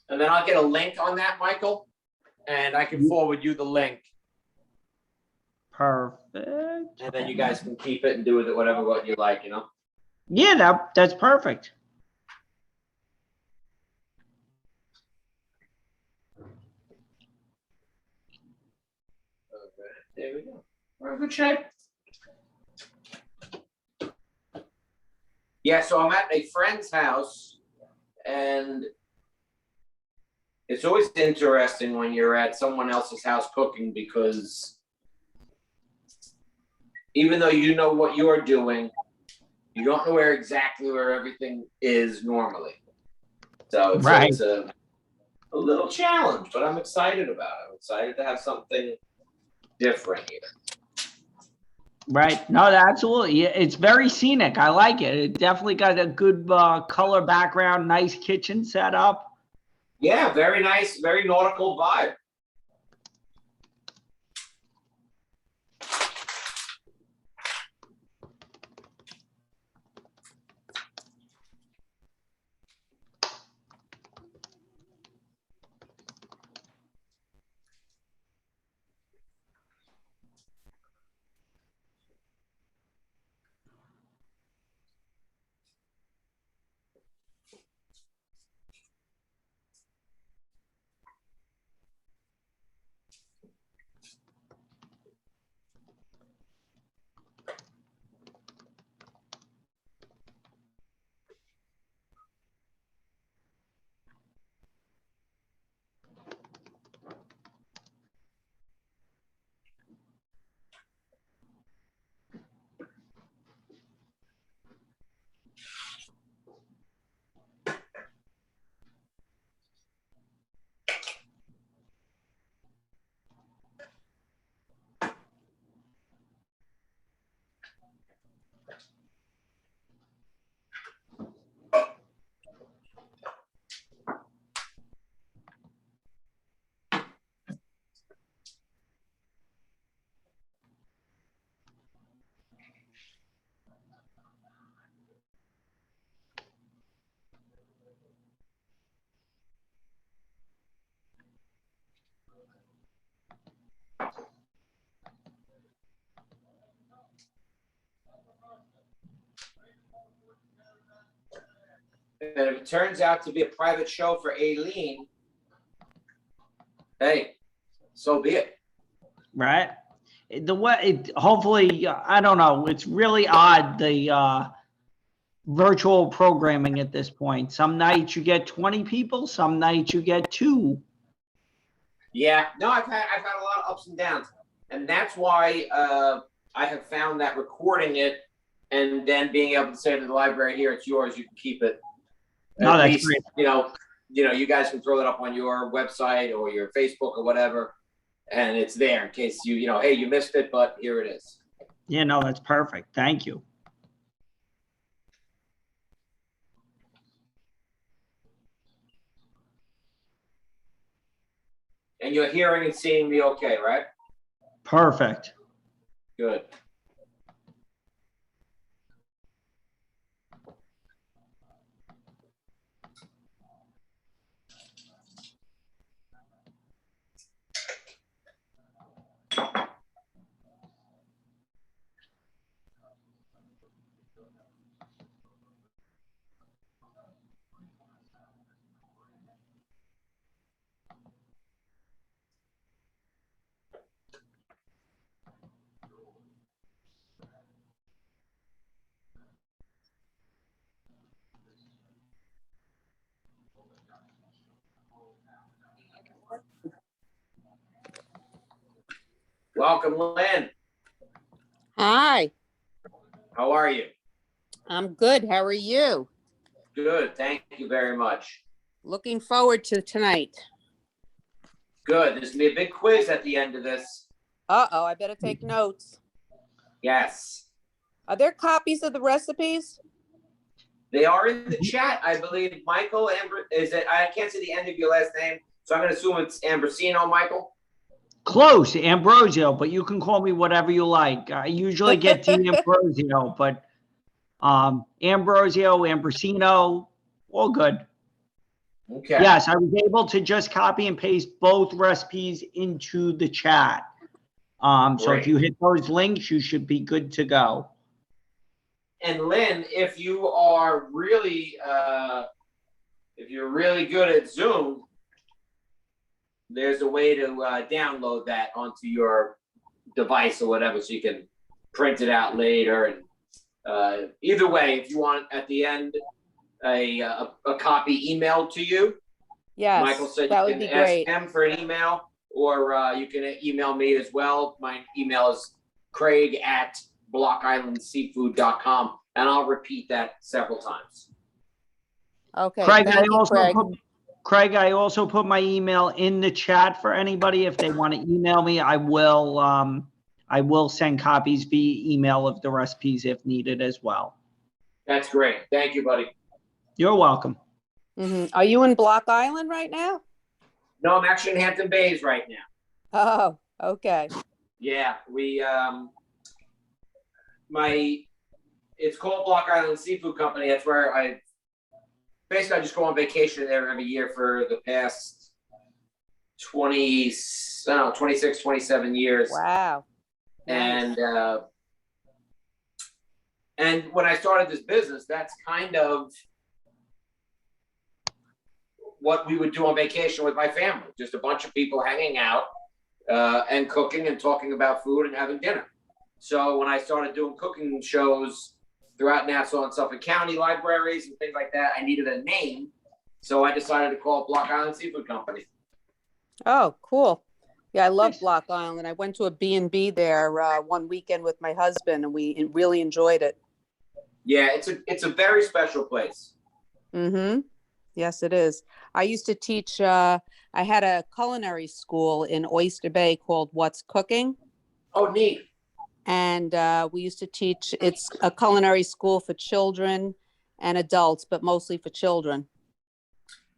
And then I'll get a link on that, Michael, and I can forward you the link. Perfect. And then you guys can keep it and do with it whatever what you like, you know? Yeah, that's perfect. Okay, there we go. We're in good shape. Yeah, so I'm at a friend's house, and it's always interesting when you're at someone else's house cooking, because even though you know what you're doing, you don't know exactly where everything is normally. So it's, right. it's a little challenge, but I'm excited about it. I'm excited to have something different here. Right. No, absolutely. It's very scenic. I like it. It definitely got a good color background, nice kitchen setup. Yeah, very nice, very nautical vibe. And if it turns out to be a private show for Aileen, hey, so be it. Right. The way hopefully, I don't know. It's really odd, the virtual programming at this point. Some nights you get 20 people, some nights you get 2. Yeah, no, I've had a lot of ups and downs, and that's why I have found that recording it and then being able to say to the library, "Here, it's yours. You can keep it." No, At that's least, great. you guys can throw it up on your website or your Facebook or whatever, and it's there in case hey, you missed it, but here it is. Yeah, no, that's perfect. Thank you. And you're hearing and seeing me okay, right? Perfect. Good. Welcome, Lynn. Hi, How are you? I'm good. How are you? Good. Thank you very much. Looking forward to tonight. Good. There's gonna be a big quiz at the end of this. Uh-oh, I better take notes. Yes. Are there copies of the recipes? They are in the chat, I believe. Michael, is it? I can't see the end of your last name, so I'm going to assume it's Ambrosino, Michael. Close, Ambrosio, but you can call me whatever you like. I usually get Ambrosio, but Ambrosio, Ambrosino, all good. Okay. Yes, I was able to just copy and paste both recipes into the chat. So if Great. you hit those links, you should be good to go. And Lynn, if you're really good at Zoom, there's a way to download that onto your device or whatever, so you can print it out later. And either way, if you want at the end a copy emailed to you, Yes, Michael said that you would can be ask great. him for an email, or you can email me as well. My email is craig@blockislandseafood.com, and I'll repeat that several times. Okay, Craig, thank you, Craig. Craig, I also put my email in the chat for anybody. If they want to email me, I will send copies via email of the recipes if needed as well. That's great. Thank you, buddy. You're welcome. Are you in Block Island right now? No, I'm actually in Hampton Bays right now. Oh, okay. Yeah, it's called Block Island Seafood Company. That's where I just go on vacation there every year for the past 26, 27 years. Wow. Nice. And when I started this business, that's kind of what we would do on vacation with my family. Just a bunch of people hanging out and cooking and talking about food and having dinner. So when I started doing cooking shows throughout Nassau and Suffolk County libraries and things like that, I needed a name. So I decided to call it Block Island Seafood Company. Oh, cool. Yeah, I love Block Island. I went to a B&B there one weekend with my husband, and we really enjoyed it. Yeah, it's a very special place. Mm-hmm. Yes, it is. I used to teach, I had a culinary school in Oyster Bay called What's Cooking. Oh, neat. And we used to teach, it's a culinary school for children and adults, but mostly for children.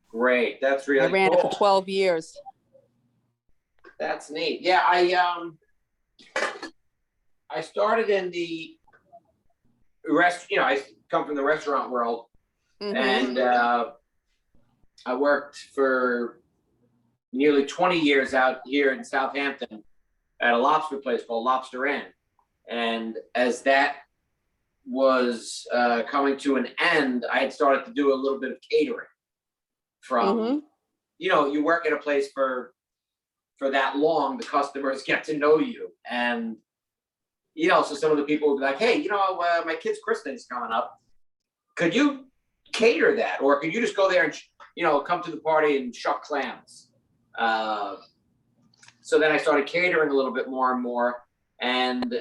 Great. That's really cool. I ran it for 12 years. That's neat. Yeah, I started in the I come from the restaurant world. Mm-hmm. And I worked for nearly 20 years out here in Southampton at a lobster place called Lobster Inn. And as that was coming to an end, I had started to do a little bit of catering from, you work at a place for that long, the customers get to know you. And, so some of the people would be like, hey, my kid's christening's coming up. Could you cater that? Or could you just go there and, come to the party and shuck clams? So then I started catering a little bit more and more. And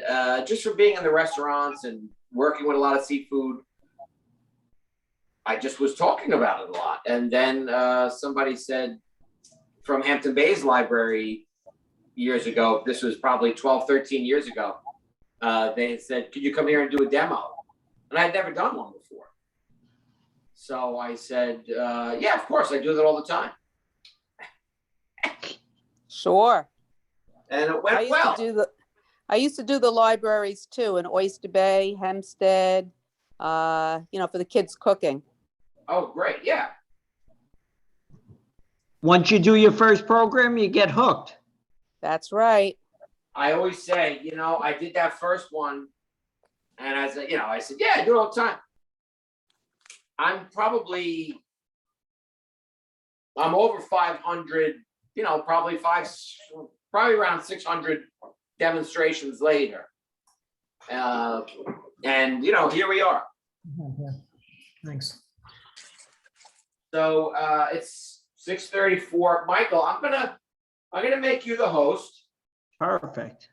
just from being in the restaurants and working with a lot of seafood, I just was talking about it a lot. And then somebody said from Hampton Bays Library years ago, this was probably 12, 13 years ago, they said, could you come here and do a demo? And I'd never done one before. So I said, yeah, of course, I do that all the time. Sure. And it went well. I used to do the libraries too in Oyster Bay, Hempstead, for the kids cooking. Oh, great. Yeah. Once you do your first program, you get hooked. That's right. I always say, I did that first one and I said, yeah, I do it all the time. I'm over 500, probably around 600 demonstrations later. And, here we are. Thanks. So it's 6:34. Michael, I'm gonna make you the host. Perfect.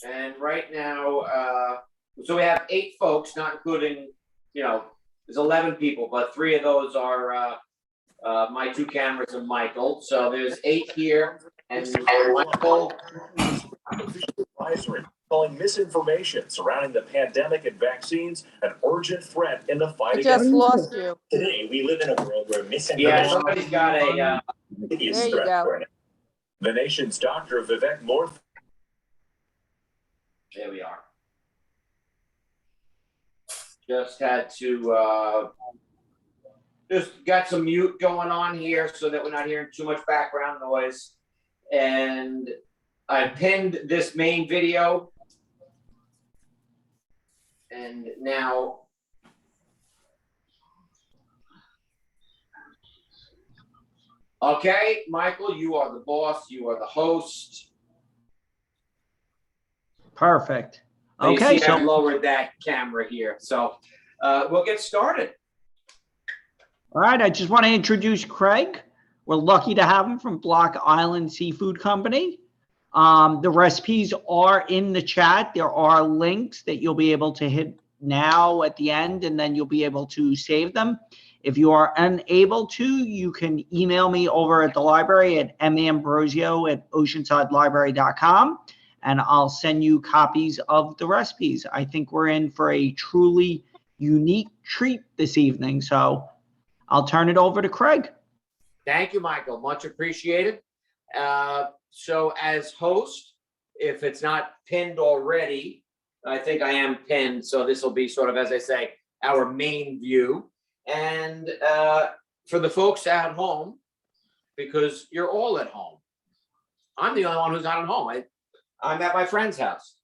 And right now, so we have 8 folks, not including, there's 11 people, but 3 of those are my 2 cameras and Michael. So there's 8 here, and Michael. Advisory calling misinformation surrounding the pandemic and vaccines an urgent threat in the fight I against. just lost you. Today, we live in a world where misinformation Yeah, somebody's got a. is There you threat go. right now. The nation's Dr. Vivek Murthy. There we are. Just had to Just got some mute going on here so that we're not hearing too much background noise. And I pinned this main video. And now, okay, Michael, you are the boss. You are the host. Perfect. You Okay, see, I so lowered that camera here. So we'll get started. all right, I just want to introduce Craig. We're lucky to have him from Block Island Seafood Company. The recipes are in the chat. There are links that you'll be able to hit now at the end, and then you'll be able to save them. If you are unable to, you can email me over at the library at mambrosio@oceansidelibrary.com, and I'll send you copies of the recipes. I think we're in for a truly unique treat this evening, so I'll turn it over to Craig. Thank you, Michael. Much appreciated. So as host, if it's not pinned already, I think I am pinned. So this will be sort of, as I say, our main view. And for the folks at home, because you're all at home, I'm the only one who's not at home. I'm at my friend's house.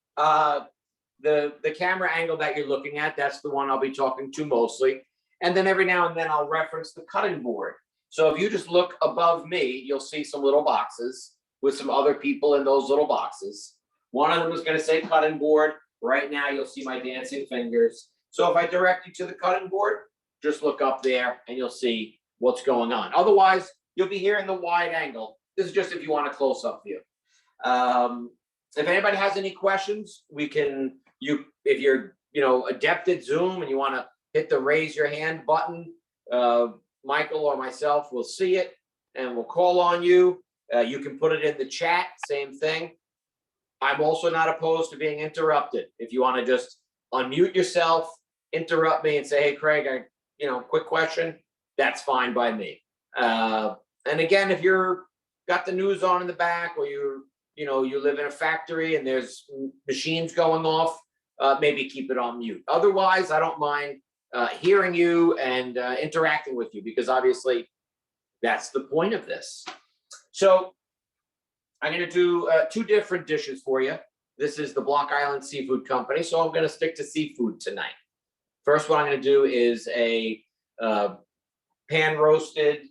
The camera angle that you're looking at, that's the one I'll be talking to mostly. And then every now and then I'll reference the cutting board. So if you just look above me, you'll see some little boxes with some other people in those little boxes. One of them is going to say cutting board. Right now, you'll see my dancing fingers. So if I direct you to the cutting board, just look up there and you'll see what's going on. Otherwise, you'll be here in the wide angle. This is just if you want a close-up view. If anybody has any questions, we can, if you're adept at Zoom and you want to hit the raise your hand button, Michael or myself will see it and we'll call on you. You can put it in the chat, same thing. I'm also not opposed to being interrupted. If you want to just unmute yourself, interrupt me and say, hey, Craig, quick question, that's fine by me. And again, if you're got the news on in the back or you live in a factory and there's machines going off, maybe keep it on mute. Otherwise, I don't mind hearing you and interacting with you because obviously that's the point of this. So I'm going to do two different dishes for you. This is the Block Island Seafood Company, so I'm going to stick to seafood tonight. First one I'm going to do is a pan roasted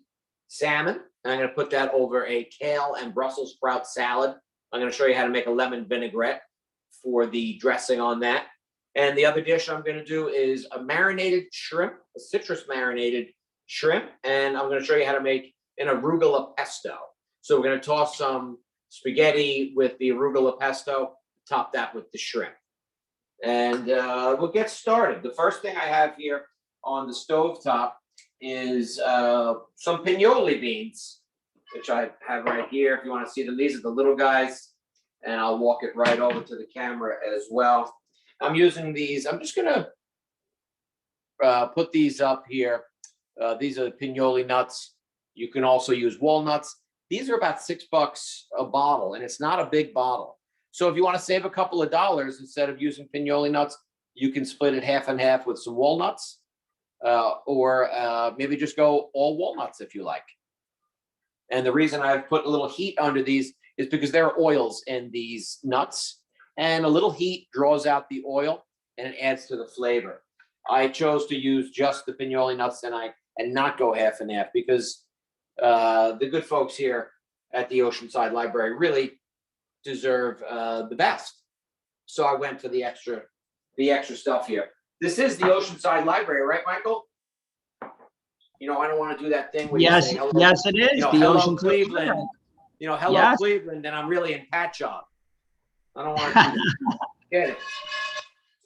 salmon. And I'm going to put that over a kale and Brussels sprout salad. I'm going to show you how to make a lemon vinaigrette for the dressing on that. And the other dish I'm going to do is a marinated shrimp, a citrus marinated shrimp. And I'm going to show you how to make an arugula pesto. So we're going to toss some spaghetti with the arugula pesto, top that with the shrimp. And we'll get started. The first thing I have here on the stovetop is some pinoli beans, which I have right here. If you want to see them, these are the little guys. And I'll walk it right over to the camera as well. I'm using these. I'm just going to put these up here. These are the pinoli nuts. You can also use walnuts. These are about $6 a bottle, and it's not a big bottle. So if you want to save a couple of dollars, instead of using pinoli nuts, you can split it half and half with some walnuts, or maybe just go all walnuts if you like. And the reason I've put a little heat under these is because there are oils in these nuts, and a little heat draws out the oil and it adds to the flavor. I chose to use just the pinoli nuts and not go half and half because the good folks here at the Oceanside Library really deserve the best. So I went for the extra stuff here. This is the Oceanside Library, right, Michael? I don't want to do that thing where you say hello. Yes, it is. The hello, Oceanside Cleveland. Library. Hello, Yes. Cleveland, and I'm really in pat job. I don't want to do that. Get it.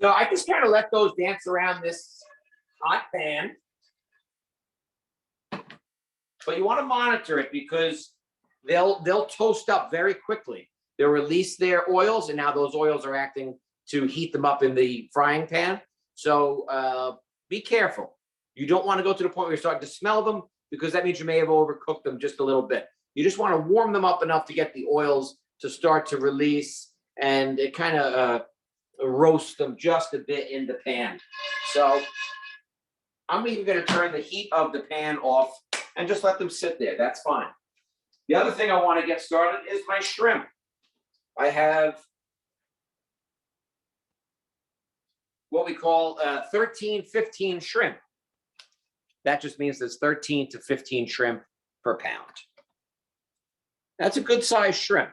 So I just kind of let those dance around this hot pan. But you want to monitor it because they'll toast up very quickly. They'll release their oils, and now those oils are acting to heat them up in the frying pan. So be careful. You don't want to go to the point where you're starting to smell them because that means you may have overcooked them just a little bit. You just want to warm them up enough to get the oils to start to release and it kind of roast them just a bit in the pan. So I'm even going to turn the heat of the pan off and just let them sit there. That's fine. The other thing I want to get started is my shrimp. I have what we call 13-15 shrimp. That just means there's 13 to 15 shrimp per pound. That's a good sized shrimp.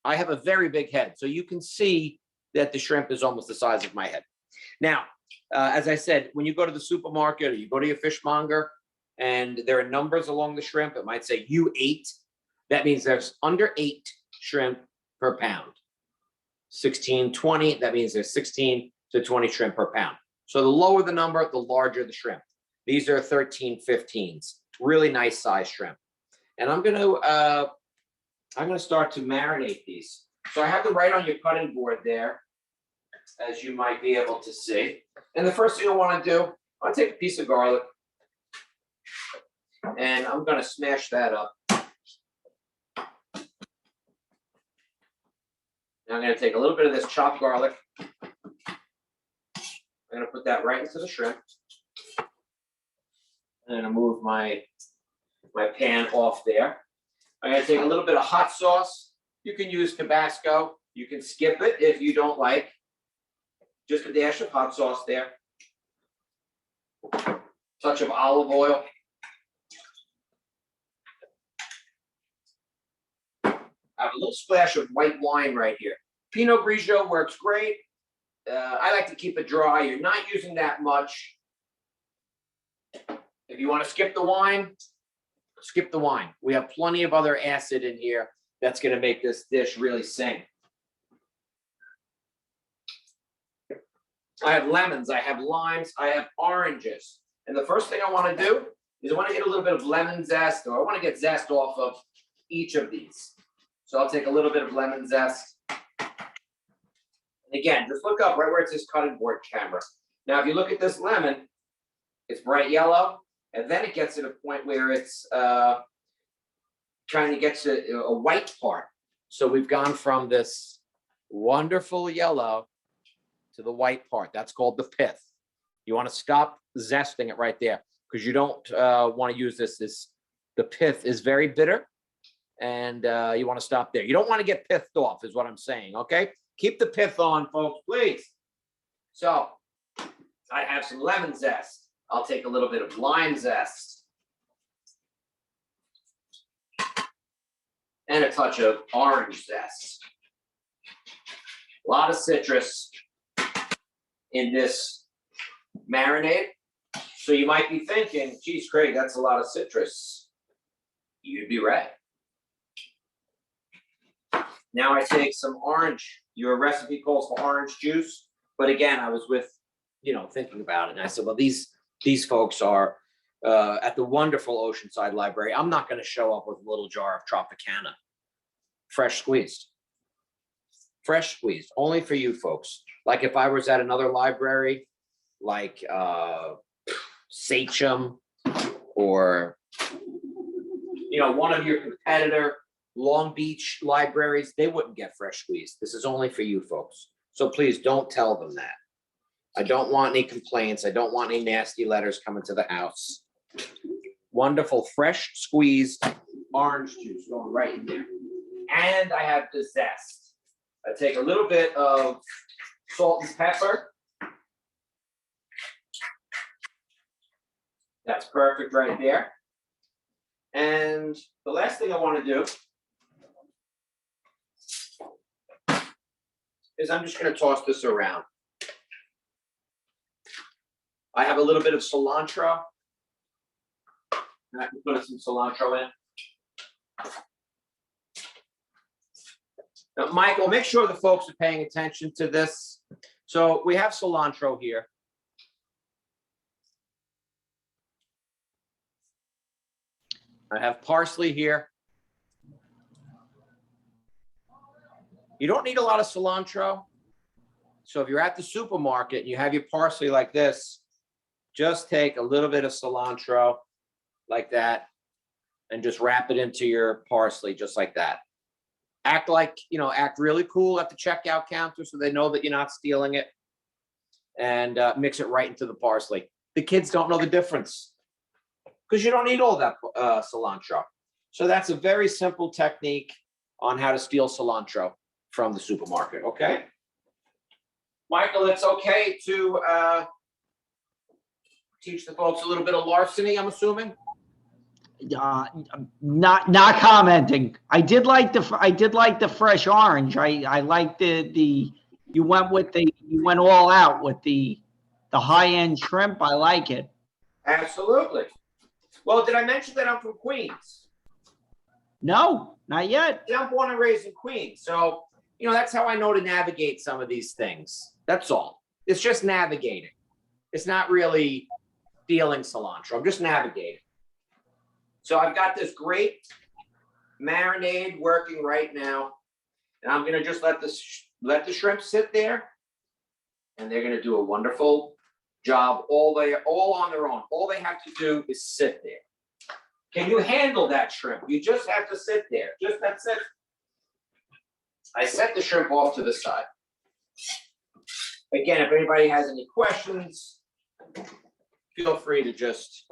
I have a very big head, so you can see that the shrimp is almost the size of my head. Now, as I said, when you go to the supermarket or you go to your fishmonger and there are numbers along the shrimp, it might say U8. That means there's under 8 shrimp per pound. 16, 20, that means there's 16 to 20 shrimp per pound. So the lower the number, the larger the shrimp. These are 13, 15s, really nice size shrimp. And I'm gonna start to marinate these. So I have them right on your cutting board there, as you might be able to see. And the first thing I want to do, I'll take a piece of garlic and I'm going to smash that up. Now I'm going to take a little bit of this chopped garlic. I'm going to put that right into the shrimp. I'm going to move my pan off there. I'm going to take a little bit of hot sauce. You can use Tabasco. You can skip it if you don't like. Just a dash of hot sauce there. Touch of olive oil. I have a little splash of white wine right here. Pinot Grigio works great. I like to keep it dry. You're not using that much. If you want to skip the wine, skip the wine. We have plenty of other acid in here that's going to make this dish really sing. I have lemons, I have limes, I have oranges. And the first thing I want to do is I want to get a little bit of lemon zest, or I want to get zest off of each of these. So I'll take a little bit of lemon zest. And again, just look up right where it says cutting board camera. Now, if you look at this lemon, it's bright yellow, and then it gets to the point where it's trying to get to a white part. So we've gone from this wonderful yellow to the white part. That's called the pith. You want to stop zesting it right there because you don't want to use this. The pith is very bitter, and you want to stop there. You don't want to get pithed off is what I'm saying, okay? Keep the pith on, folks, please. So I have some lemon zest. I'll take a little bit of lime zest and a touch of orange zest. A lot of citrus in this marinade. So you might be thinking, geez, Craig, that's a lot of citrus. You'd be right. Now I take some orange. Your recipe calls for orange juice. But again, I was thinking about it. And I said, well, these folks are at the wonderful Oceanside Library. I'm not going to show up with a little jar of Tropicana. Fresh squeezed. Fresh squeezed, only for you folks. Like if I was at another library, like Sachem or, one of your competitor Long Beach libraries, they wouldn't get fresh squeezed. This is only for you folks. So please don't tell them that. I don't want any complaints. I don't want any nasty letters coming to the house. Wonderful fresh squeezed orange juice going right in there. And I have the zest. I take a little bit of salt and pepper. That's perfect right there. And the last thing I want to do is I'm just going to toss this around. I have a little bit of cilantro. And I can put some cilantro in. Now, Michael, make sure the folks are paying attention to this. So we have cilantro here. I have parsley here. You don't need a lot of cilantro. So if you're at the supermarket and you have your parsley like this, just take a little bit of cilantro like that and just wrap it into your parsley just like that. Act really cool at the checkout counter so they know that you're not stealing it. and mix it right into the parsley. The kids don't know the difference because you don't need all that cilantro. So that's a very simple technique on how to steal cilantro from the supermarket, okay? Michael, it's okay to teach the folks a little bit of larceny, I'm assuming? Not commenting. I did like the fresh orange. I liked the you went all out with the high end shrimp. I like it. Absolutely. Well, did I mention that I'm from Queens? No, not yet. Yeah, I'm born and raised in Queens. So, you know, that's how I know to navigate some of these things. That's all. It's just navigating. It's not really stealing cilantro. I'm just navigating. So I've got this great marinade working right now. And I'm going to just let the shrimp sit there. And they're going to do a wonderful job all on their own. All they have to do is sit there. Can you handle that shrimp? You just have to sit there. Just that's it. I set the shrimp off to the side. Again, if anybody has any questions, feel free to just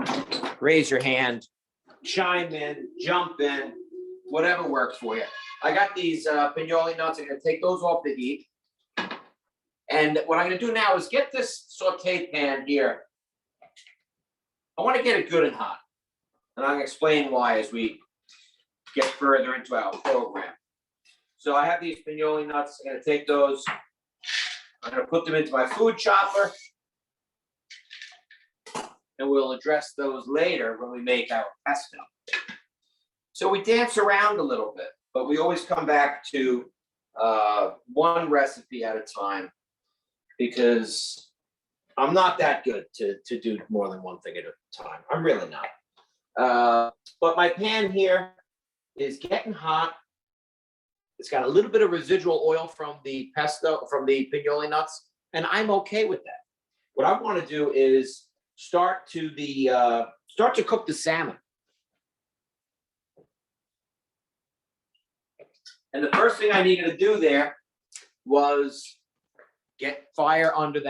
raise your hand, chime in, jump in, whatever works for you. I got these pinoli nuts. I'm going to take those off the heat. And what I'm going to do now is get this saute pan here. I want to get it good and hot. And I'm going to explain why as we get further into our program. So I have these pinoli nuts. I'm going to take those. I'm going to put them into my food chopper. And we'll address those later when we make our pesto. So we dance around a little bit, but we always come back to one recipe at a time because I'm not that good to do more than one thing at a time. I'm really not. But my pan here is getting hot. It's got a little bit of residual oil from the pesto, from the pinoli nuts, and I'm okay with that. What I want to do is start to cook the salmon. And the first thing I needed to do there was get fire under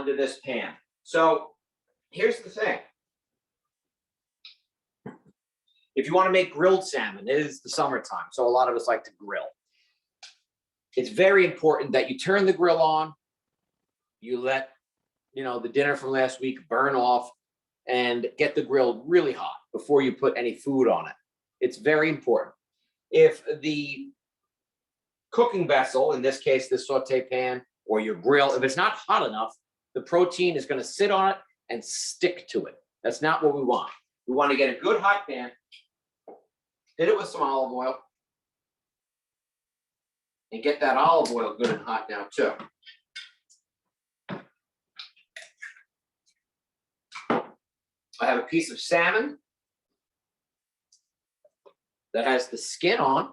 this pan. So here's the thing. If you want to make grilled salmon, it is the summertime, so a lot of us like to grill. It's very important that you turn the grill on, you let the dinner from last week burn off, and get the grill really hot before you put any food on it. It's very important. If the cooking vessel, in this case, the saute pan or your grill, if it's not hot enough, the protein is going to sit on it and stick to it. That's not what we want. We want to get a good hot pan, hit it with some olive oil, and get that olive oil good and hot now too. I have a piece of salmon that has the skin on,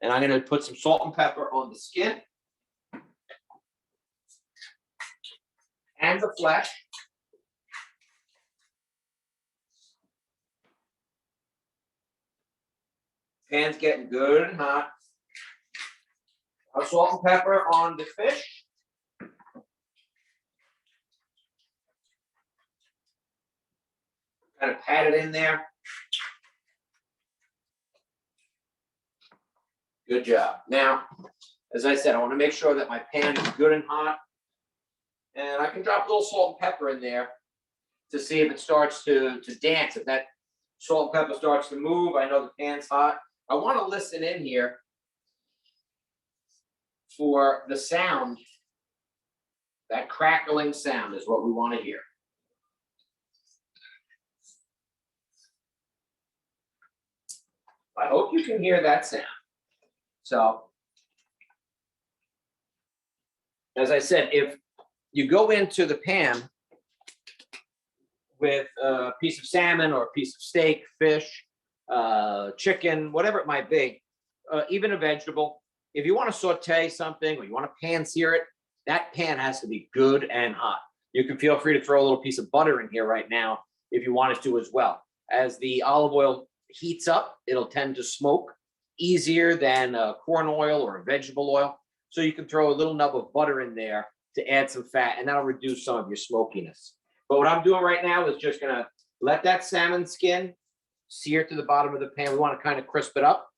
and I'm going to put some salt and pepper on the skin and the flesh. Pan's getting good and hot. Salt and pepper on the fish. Kind of pat it in there. Good job. Now, as I said, I want to make sure that my pan is good and hot. And I can drop a little salt and pepper in there to see if it starts to dance. If that salt and pepper starts to move, I know the pan's hot. I want to listen in here for the sound. That crackling sound is what we want to hear. I hope you can hear that sound. So, as I said, if you go into the pan with a piece of salmon or a piece of steak, fish, chicken, whatever it might be, even a vegetable, if you want to saute something or you want to pan sear it, that pan has to be good and hot. You can feel free to throw a little piece of butter in here right now if you wanted to as well. As the olive oil heats up, it'll tend to smoke easier than corn oil or vegetable oil. So you can throw a little nub of butter in there to add some fat, and that'll reduce some of your smokiness. But what I'm doing right now is just gonna let that salmon skin sear to the bottom of the pan. We want to kind of crisp it up.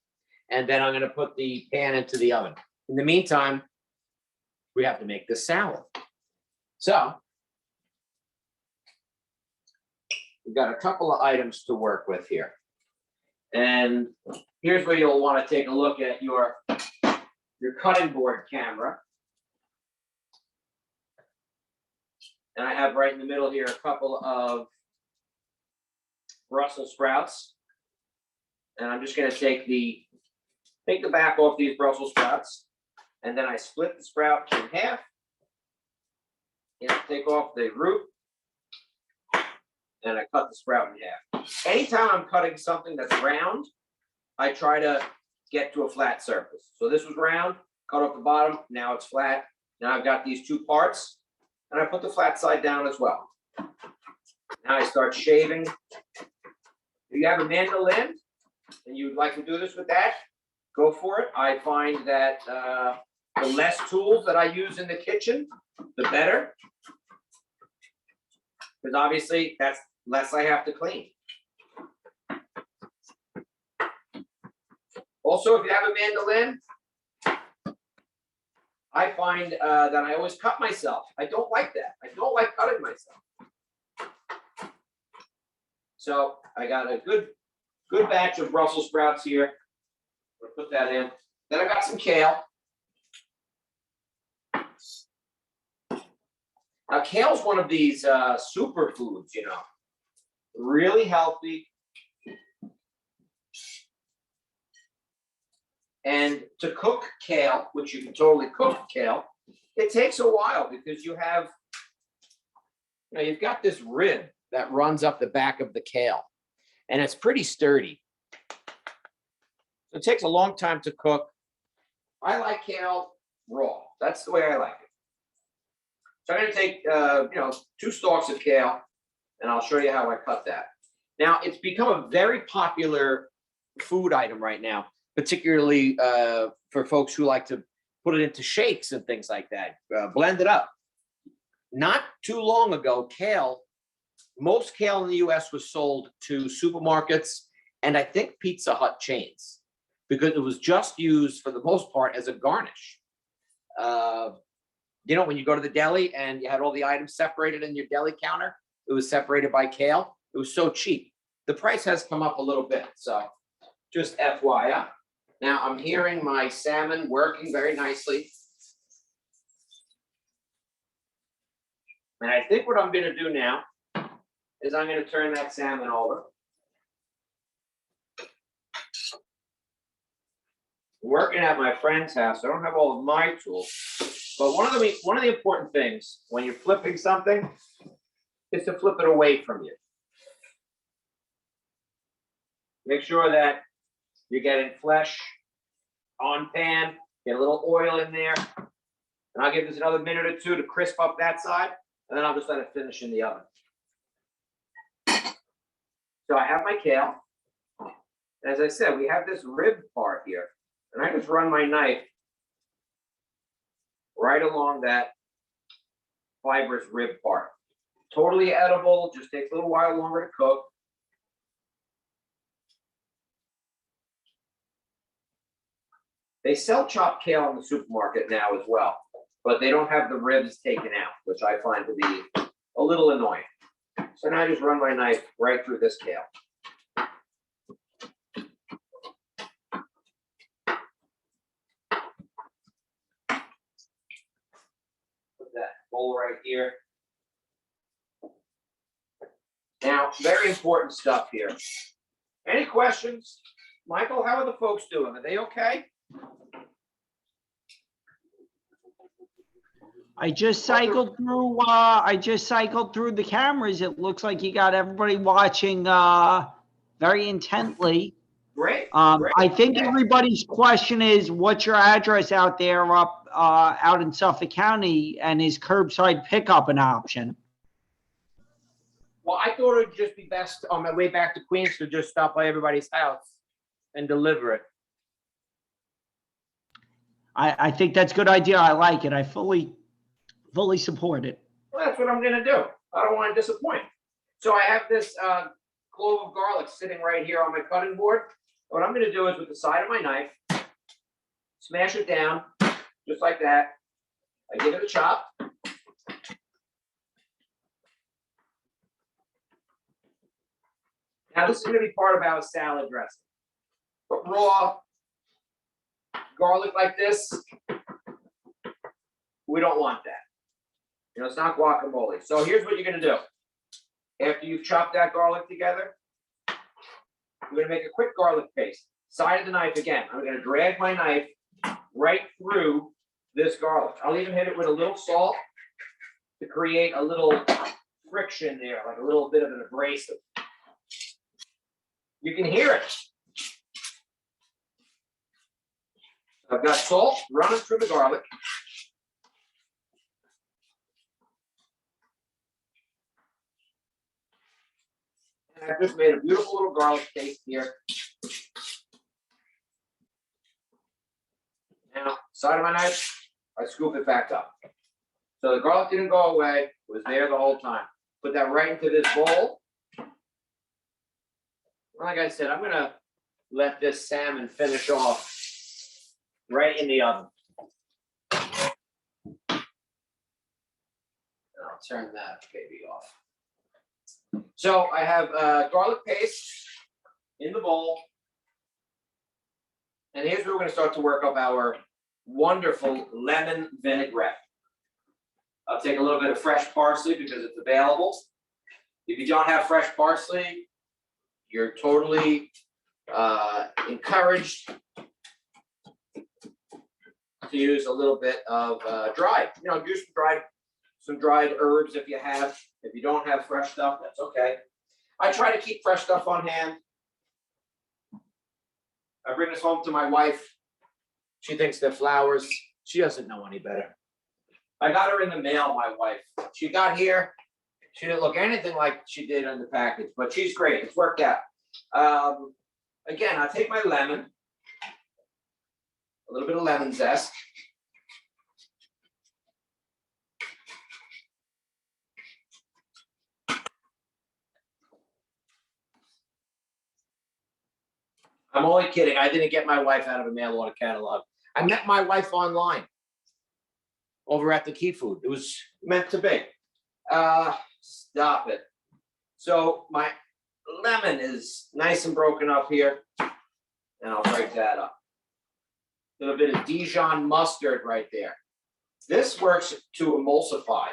And then I'm gonna put the pan into the oven. In the meantime, we have to make the salad. So we've got a couple of items to work with here. And here's where you'll want to take a look at your cutting board camera. And I have right in the middle here a couple of Brussels sprouts. And I'm just going to take the back off these Brussels sprouts. And then I split the sprout in half. And take off the root. And I cut the sprout in half. Anytime I'm cutting something that's round, I try to get to a flat surface. So this was round, cut off the bottom, now it's flat. Now I've got these two parts, and I put the flat side down as well. Now I start shaving. If you have a mandolin, and you'd like to do this with that, go for it. I find that the less tools that I use in the kitchen, the better. Because obviously, that's less I have to clean. Also, if you have a mandolin, I find that I always cut myself. I don't like that. I don't like cutting myself. So I got a good batch of Brussels sprouts here. I'll put that in. Then I got some kale. Now, kale's one of these superfoods, you know, really healthy. And to cook kale, which you can totally cook kale, it takes a while because you've got this rib that runs up the back of the kale, and it's pretty sturdy. So it takes a long time to cook. I like kale raw. That's the way I like it. So I'm going to take, 2 stalks of kale, and I'll show you how I cut that. Now, it's become a very popular food item right now, particularly for folks who like to put it into shakes and things like that, blend it up. Not too long ago, most kale in the U.S. was sold to supermarkets and I think Pizza Hut chains because it was just used for the most part as a garnish. When you go to the deli and you had all the items separated in your deli counter, it was separated by kale. It was so cheap. The price has come up a little bit, so just FYI. Now I'm hearing my salmon working very nicely. And I think what I'm going to do now is I'm going to turn that salmon over. Working at my friend's house, I don't have all of my tools. But one of the important things when you're flipping something is to flip it away from you. Make sure that you're getting flesh on pan, get a little oil in there. And I'll give this another minute or two to crisp up that side, and then I'll just let it finish in the oven. So I have my kale. As I said, we have this rib part here, and I just run my knife right along that fibrous rib part. Totally edible, just takes a little while longer to cook. They sell chopped kale in the supermarket now as well, but they don't have the ribs taken out, which I find to be a little annoying. So now I just run my knife right through this kale. That bowl right here. Now, very important stuff here. Any questions? Michael, how are the folks doing? Are they okay? I just cycled through the cameras. It looks like you got everybody watching very intently. Great. Great. I think everybody's question is, what's your address out there out in Suffolk County, and is curbside pickup an option? Well, I thought it would just be best on my way back to Queens to just stop by everybody's house and deliver it. I think that's a good idea. I like it. I fully support it. Well, that's what I'm gonna do. I don't want to disappoint. So I have this clove of garlic sitting right here on my cutting board. What I'm gonna do is with the side of my knife, smash it down, just like that. I give it a chop. Now this is gonna be part of our salad dressing. But raw garlic like this, we don't want that. You know, it's not guacamole. So here's what you're gonna do. After you've chopped that garlic together, we're gonna make a quick garlic paste. Side of the knife again. I'm gonna drag my knife right through this garlic. I'll even hit it with a little salt to create a little friction there, like a little bit of an abrasive. You can hear it. I've got salt running through the garlic. And I've just made a beautiful little garlic paste here. Now, side of my knife, I scoop it back up. So the garlic didn't go away, it was there the whole time. Put that right into this bowl. Like I said, I'm gonna let this salmon finish off right in the oven. I'll turn that baby off. So I have garlic paste in the bowl. And here's where we're gonna start to work up our wonderful lemon vinaigrette. I'll take a little bit of fresh parsley because it's available. If you don't have fresh parsley, you're totally encouraged to use a little bit of dried. You know, use some dried herbs if you have. If you don't have fresh stuff, that's okay. I try to keep fresh stuff on hand. I bring this home to my wife. She thinks they're flowers. She doesn't know any better. I got her in the mail, my wife. She got here. She didn't look anything like she did on the package, but she's great. It's worked out. Again, I'll take my lemon, a little bit of lemon zest. I'm only kidding. I didn't get my wife out of a mail order catalog. I met my wife online over at the Key Food. It was meant to be. Stop it. So my lemon is nice and broken up here, and I'll break that up. A little bit of Dijon mustard right there. This works to emulsify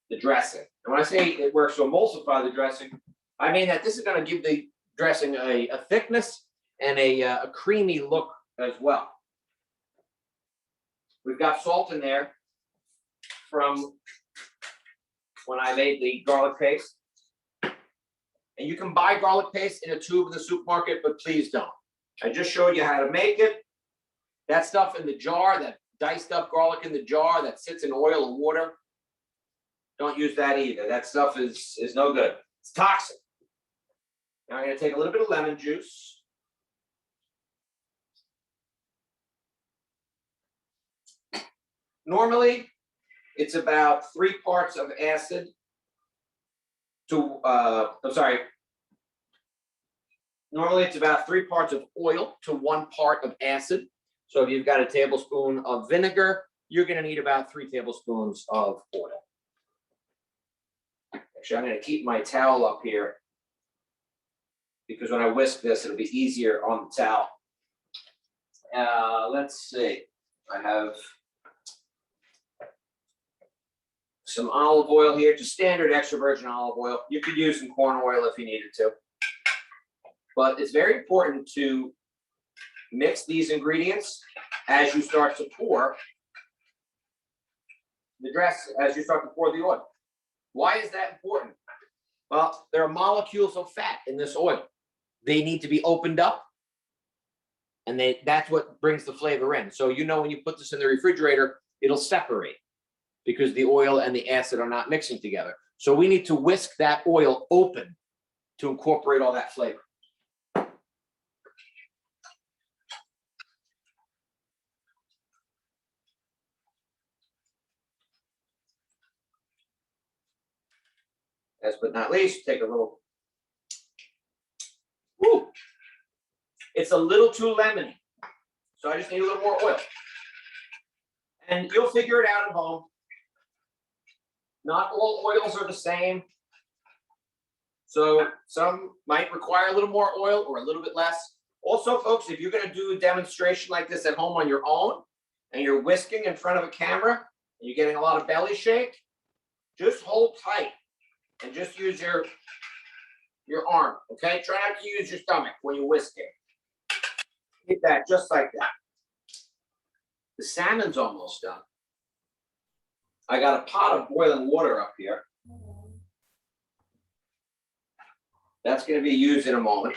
the dressing. And when I say it works to emulsify the dressing, I mean that this is going to give the dressing a thickness and a creamy look as well. We've got salt in there from when I made the garlic paste. And you can buy garlic paste in a tube in the supermarket, but please don't. I just showed you how to make it. That stuff in the jar, that diced up garlic in the jar that sits in oil or water, don't use that either. That stuff is no good. It's toxic. Now I'm going to take a little bit of lemon juice. Normally, it's about 3 parts of acid to, normally it's about 3 parts of oil to 1 part of acid. So if you've got a tablespoon of vinegar, you're going to need about 3 tablespoons of oil. Actually, I'm going to keep my towel up here because when I whisk this, it'll be easier on the towel. Let's see. I have some olive oil here, just standard extra virgin olive oil. You could use some corn oil if you needed to. But it's very important to mix these ingredients as you start to pour the dressing, as you start to pour the oil. Why is that important? Well, there are molecules of fat in this oil. They need to be opened up, and that's what brings the flavor in. So you know when you put this in the refrigerator, it'll separate because the oil and the acid are not mixing together. So we need to whisk that oil open to incorporate all that flavor. last but not least, take a little. Woo! It's a little too lemony, so I just need a little more oil. And you'll figure it out at home. Not all oils are the same. So some might require a little more oil or a little bit less. Also, folks, if you're going to do a demonstration like this at home on your own and you're whisking in front of a camera and you're getting a lot of belly shake, just hold tight and just use your arm, okay? Try not to use your stomach when you're whisking. Hit that just like that. The salmon's almost done. I got a pot of boiling water up here. That's going to be used in a moment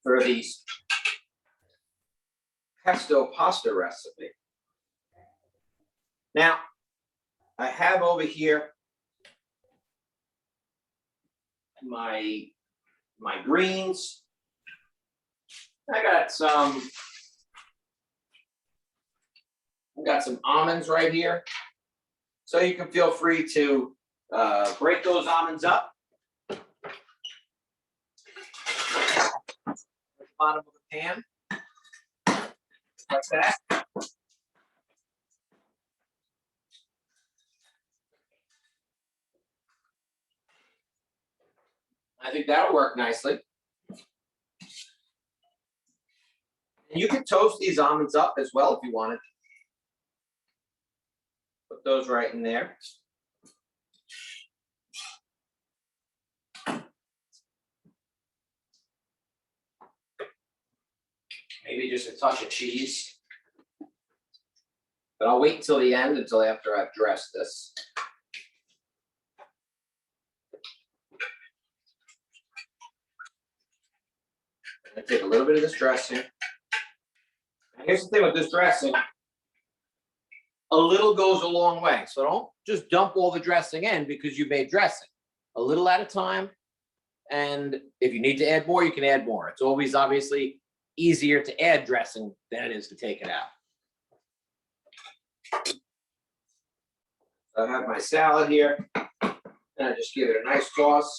for the pesto pasta recipe. Now, I have over here my greens. I got some almonds right here. So you can feel free to break those almonds up. Bottom of the pan, like that. I think that'll work nicely. And you can toast these almonds up as well if you wanted. Put those right in there. Maybe just a touch of cheese. But I'll wait until the end, until after I've dressed this. I'm gonna take a little bit of this dressing. And here's the thing with this dressing. A little goes a long way. So don't just dump all the dressing in because you made dressing. A little at a time. And if you need to add more, you can add more. It's always obviously easier to add dressing than it is to take it out. So I have my salad here, and I just give it a nice toss.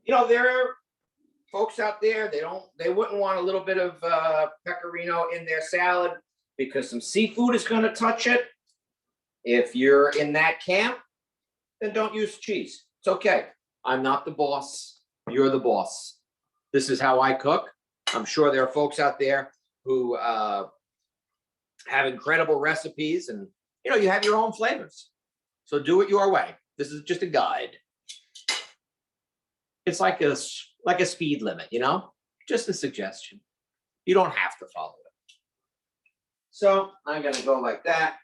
You know, there are folks out there, they wouldn't want a little bit of pecorino in their salad because some seafood is going to touch it. If you're in that camp, then don't use cheese. It's okay. I'm not the boss. You're the boss. This is how I cook. I'm sure there are folks out there who have incredible recipes, and you know, you have your own flavors. So do it your way. This is just a guide. It's like a speed limit, you know? Just a suggestion. You don't have to follow it. So I'm gonna go like that.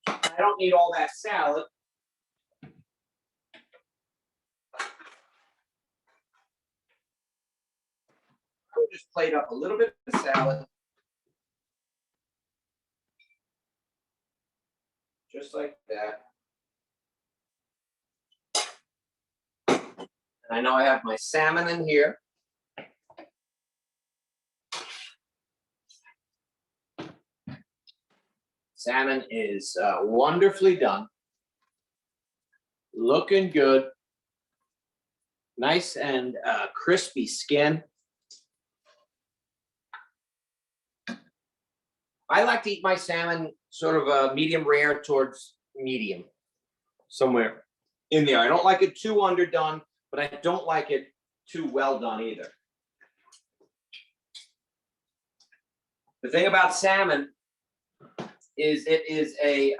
I don't need all that salad. I'll just plate up a little bit of salad. Just like that. And I know I have my salmon in here. Salmon is wonderfully done. Looking good. Nice and crispy skin. I like to eat my salmon sort of medium rare towards medium, somewhere in there. I don't like it too underdone, but I don't like it too well done either. The thing about salmon is it is a,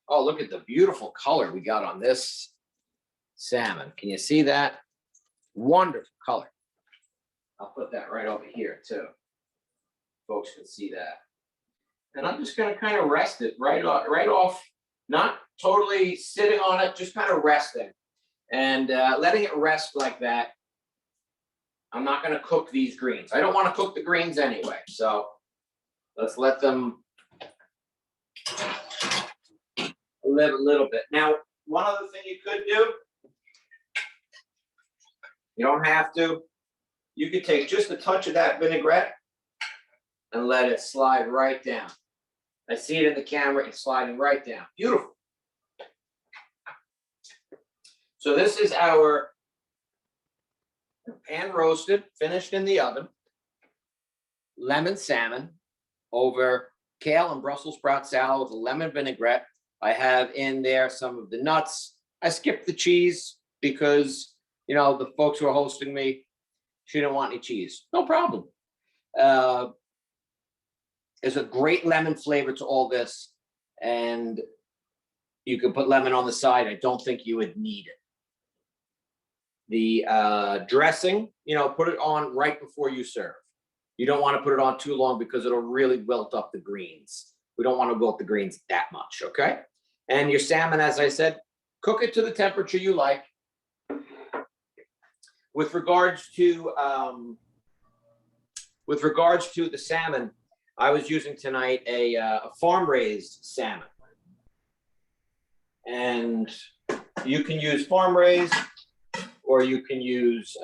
oh, look at the beautiful color we got on this salmon. Can you see that? Wonderful color. I'll put that right over here too. Folks can see that. And I'm just going to kind of rest it right off, not totally sitting on it, just kind of resting. And letting it rest like that. I'm not going to cook these greens. I don't want to cook the greens anyway. So let's let them live a little bit. Now, one other thing you could do, you don't have to, you could take just a touch of that vinaigrette and let it slide right down. I see it in the camera, it's sliding right down. Beautiful. So this is our pan roasted, finished in the oven, lemon salmon over kale and Brussels sprout salad with a lemon vinaigrette. I have in there some of the nuts. I skipped the cheese because, you know, the folks who are hosting me, she didn't want any cheese. No problem. There's a great lemon flavor to all this, and you can put lemon on the side. I don't think you would need it. The dressing, you know, put it on right before you serve. You don't want to put it on too long because it'll really wilt up the greens. We don't want to wilt the greens that much, okay? And your salmon, as I said, cook it to the temperature you like. With regards to the salmon, I was using tonight a farm-raised salmon. And you can use farm-raised, or you can use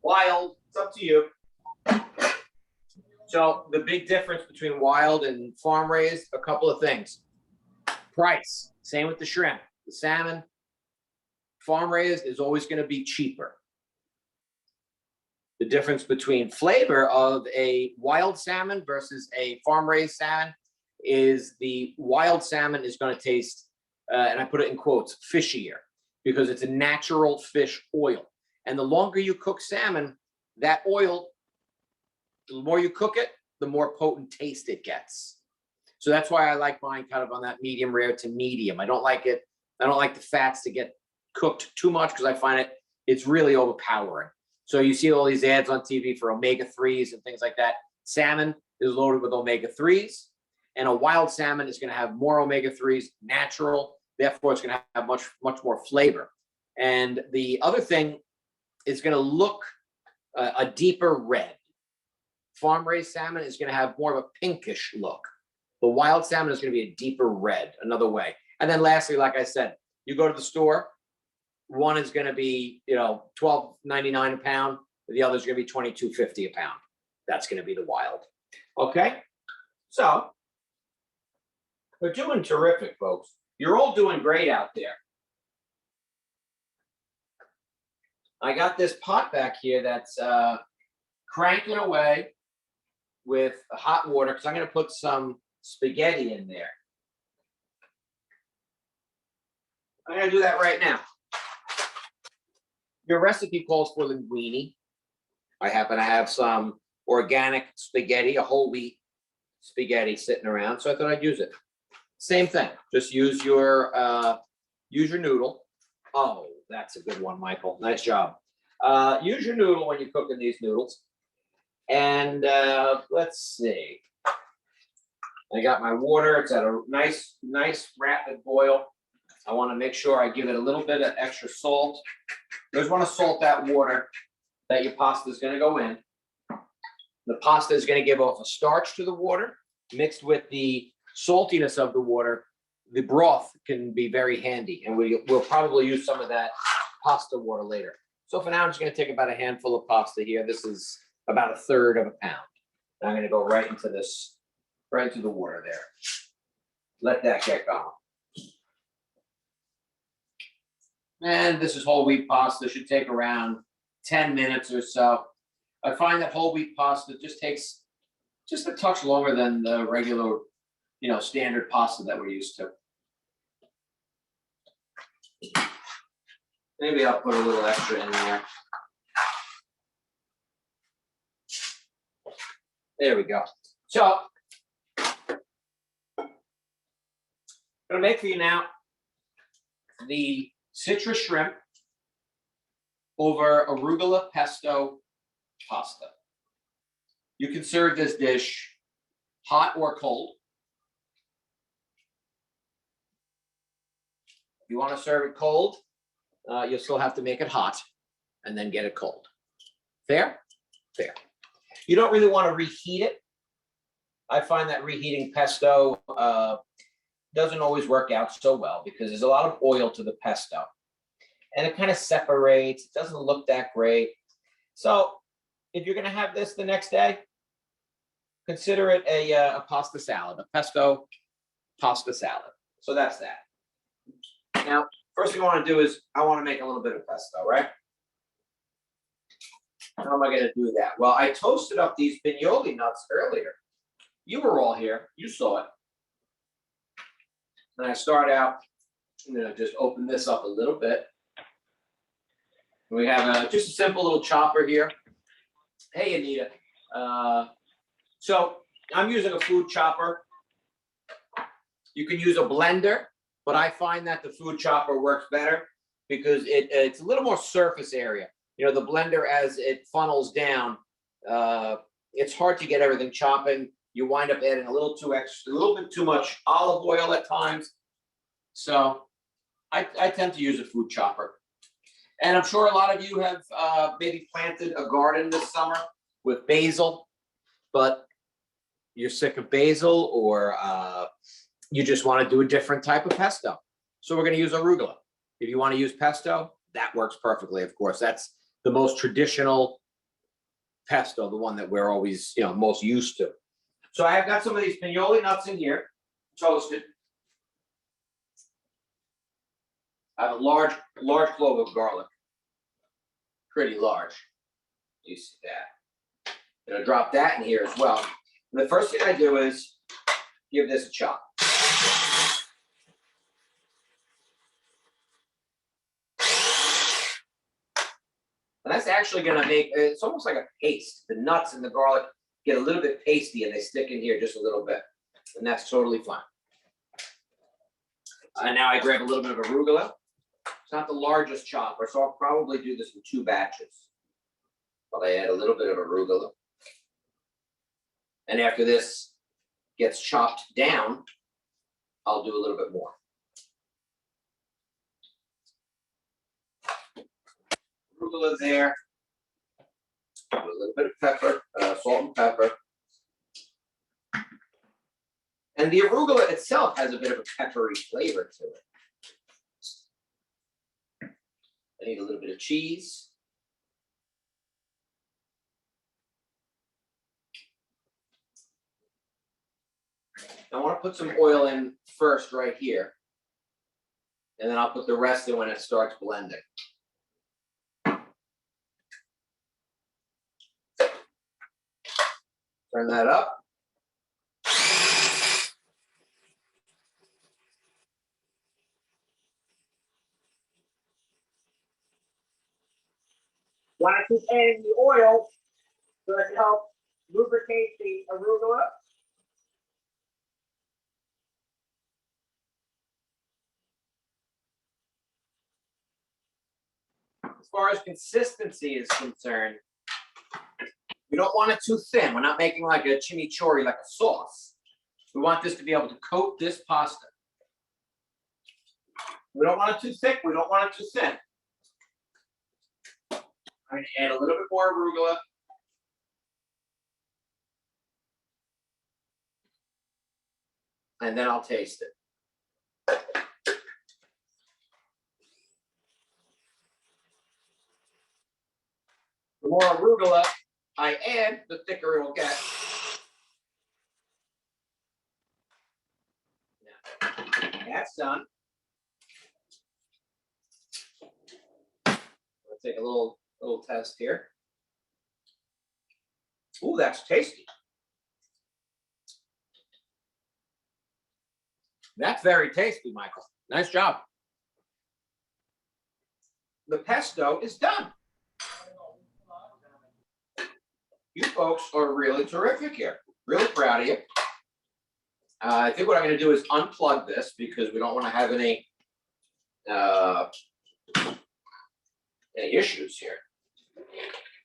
wild. It's up to you. So the big difference between wild and farm-raised, a couple of things. Price, same with the shrimp. The salmon, farm-raised is always going to be cheaper. The difference between flavor of a wild salmon versus a farm-raised salmon is the wild salmon is going to taste, and I put it in quotes, fishier, because it's a natural fish oil. And the longer you cook salmon, that oil, the more you cook it, the more potent taste it gets. So that's why I like mine kind of on that medium rare to medium. I don't like it. I don't like the fats to get cooked too much because I find it's really overpowering. So you see all these ads on TV for omega-3s and things like that. Salmon is loaded with omega-3s, and a wild salmon is going to have more omega-3s, natural. Therefore, it's going to have much more flavor. And the other thing is going to look a deeper red. Farm-raised salmon is going to have more of a pinkish look. The wild salmon is going to be a deeper red, another way. And then lastly, like I said, you go to the store, one is going to be, you know, $12.99 a pound. The other is going to be $22.50 a pound. That's going to be the wild. Okay. So we're doing terrific, folks. You're all doing great out there. I got this pot back here that's cranking away with hot water because I'm going to put some spaghetti in there. I'm going to do that right now. Your recipe calls for linguine. I happen to have some organic spaghetti, a whole wheat spaghetti sitting around, so I thought I'd use it. Same thing. Just use your noodle. Oh, that's a good one, Michael. Nice job. Use your noodle when you're cooking these noodles. And let's see. I got my water. It's at a nice rapid boil. I want to make sure I give it a little bit of extra salt. You always want to salt that water that your pasta is going to go in. The pasta is going to give off a starch to the water mixed with the saltiness of the water. The broth can be very handy, and we'll probably use some of that pasta water later. So for now, I'm just going to take about a handful of pasta here. This is about 1/3 of a pound. And I'm going to go right into this, right into the water there. Let that get going. And this is whole wheat pasta. Should take around 10 minutes or so. I find that whole wheat pasta just takes just a touch longer than the regular, you know, standard pasta that we're used to. Maybe I'll put a little extra in there. There we go. So, I'm gonna make for you now the citrus shrimp over arugula pesto pasta. You can serve this dish hot or cold. If you want to serve it cold, you'll still have to make it hot and then get it cold. Fair? Fair. You don't really want to reheat it. I find that reheating pesto doesn't always work out so well because there's a lot of oil to the pesto. And it kind of separates. It doesn't look that great. So if you're going to have this the next day, consider it a pasta salad. A pesto pasta salad. So that's that. Now, first thing I want to do is I want to make a little bit of pesto, right? How am I going to do that? Well, I toasted up these pignoli nuts earlier. You were all here. You saw it. And I start out, I'm going to just open this up a little bit. We have just a simple little chopper here. Hey, Anita. So I'm using a food chopper. You can use a blender, but I find that the food chopper works better because it's a little more surface area. You know, the blender, as it funnels down, it's hard to get everything chopping. You wind up adding a little bit too much olive oil at times. So I tend to use a food chopper. And I'm sure a lot of you have maybe planted a garden this summer with basil, but you're sick of basil, or you just want to do a different type of pesto. So we're going to use arugula. If you want to use pesto, that works perfectly. Of course, that's the most traditional pesto, the one that we're always, most used to. So I have got some of these pignoli nuts in here, toasted. I have a large clove of garlic, pretty large. You see that? I'm gonna drop that in here as well. And the first thing I do is give this a chop. And that's actually gonna make, it's almost like a paste. The nuts and the garlic get a little bit pasty and they stick in here just a little bit. And that's totally fine. And now I grab a little bit of arugula. It's not the largest chopper, so I'll probably do this in 2 batches. But I add a little bit of arugula. And after this gets chopped down, I'll do a little bit more. Arugula there. A little bit of pepper, salt and pepper. And the arugula itself has a bit of a peppery flavor to it. I need a little bit of cheese. I want to put some oil in first right here. And then I'll put the rest in when it starts blending. Turn that up. Want to keep adding the oil so it helps lubricate the arugula. As far as consistency is concerned, we don't want it too thin. We're not making like a chimichurri, like a sauce. We want this to be able to coat this pasta. We don't want it too thick. We don't want it too thin. I'm going to add a little bit more arugula. And then I'll taste it. The more arugula I add, the thicker it will get. Now, that's done. Let's take a little test here. Ooh, that's tasty. That's very tasty, Michael. Nice job. The pesto is done. You folks are really terrific here. Really proud of you. I think what I'm going to do is unplug this because we don't want to have any issues here.